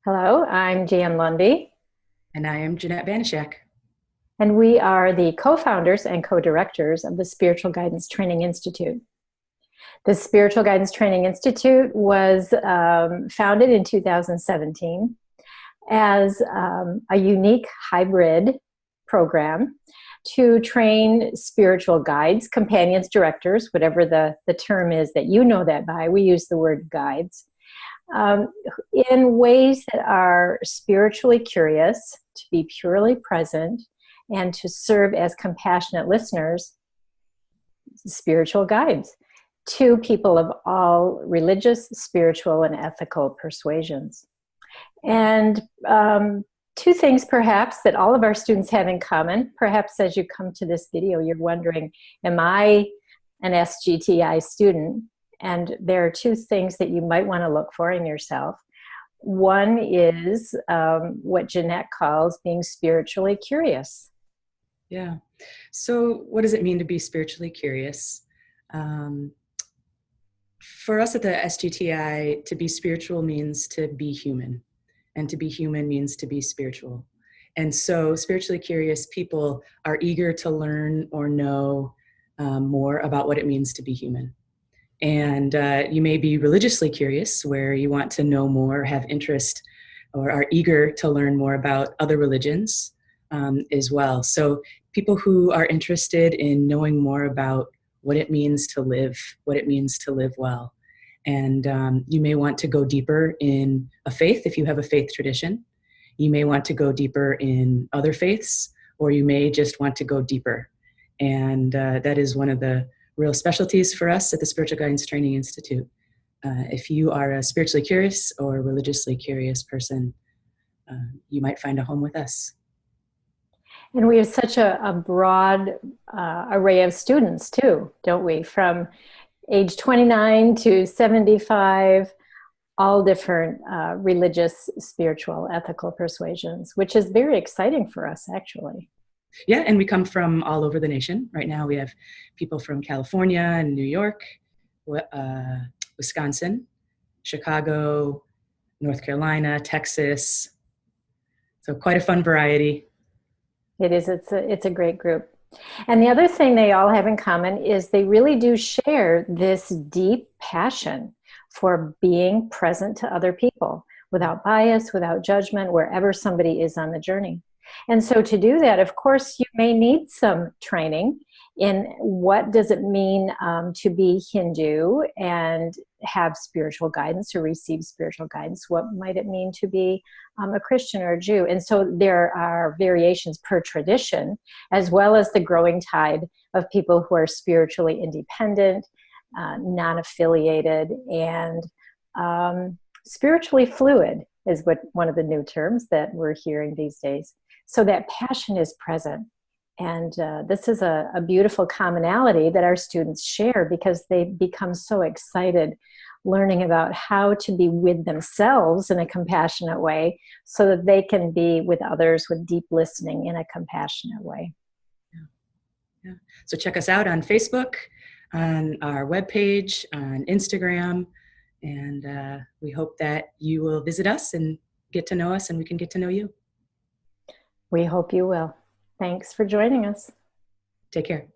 Hello, I'm Jan Lundy, And I am Jeanette Banishak. and we are the co-founders and co-directors of the Spiritual Guidance Training Institute. The Spiritual Guidance Training Institute was founded in 2017 as a unique hybrid program to train spiritual guides, companions, directors, whatever the term is that you know that by. We use the word guides. Um, in ways that are spiritually curious, to be purely present, and to serve as compassionate listeners, spiritual guides to people of all religious, spiritual, and ethical persuasions. And two things perhaps that all of our students have in common. Perhaps as you come to this video, you're wondering, am I an SGTI student? And there are two things that you might want to look for in yourself. One is what Jeanette calls being spiritually curious. Yeah. So, what does it mean to be spiritually curious? For us at the SGTI, to be spiritual means to be human, and to be human means to be spiritual. And so, spiritually curious people are eager to learn or know more about what it means to be human. And you may be religiously curious, where you want to know more, have interest, or are eager to learn more about other religions as well. So people who are interested in knowing more about what it means to live, what it means to live well. And you may want to go deeper in a faith if you have a faith tradition. You may want to go deeper in other faiths, or you may just want to go deeper. And that is one of the real specialties for us at the Spiritual Guidance Training Institute. If you are a spiritually curious or religiously curious person, you might find a home with us. And we have such a broad array of students too, don't we? From age 29 to 75, all different religious, spiritual, ethical persuasions, which is very exciting for us, actually. Yeah, and we come from all over the nation. Right now we have people from California and New York, Wisconsin, Chicago, North Carolina, Texas. So quite a fun variety. It is, it's a great group. And the other thing they all have in common is they really do share this deep passion for being present to other people without bias, without judgment, wherever somebody is on the journey. And so to do that, of course, you may need some training in what does it mean to be Hindu and have spiritual guidance or receive spiritual guidance. What might it mean to be a Christian or a Jew? And so there are variations per tradition, as well as the growing tide of people who are spiritually independent, non-affiliated, and spiritually fluid is what one of the new terms that we're hearing these days. So that passion is present. And this is a beautiful commonality that our students share because they become so excited learning about how to be with themselves in a compassionate way so that they can be with others with deep listening in a compassionate way. Yeah. So check us out on Facebook, on our webpage, on Instagram, and we hope that you will visit us and get to know us, and we can get to know you. We hope you will. Thanks for joining us. Take care.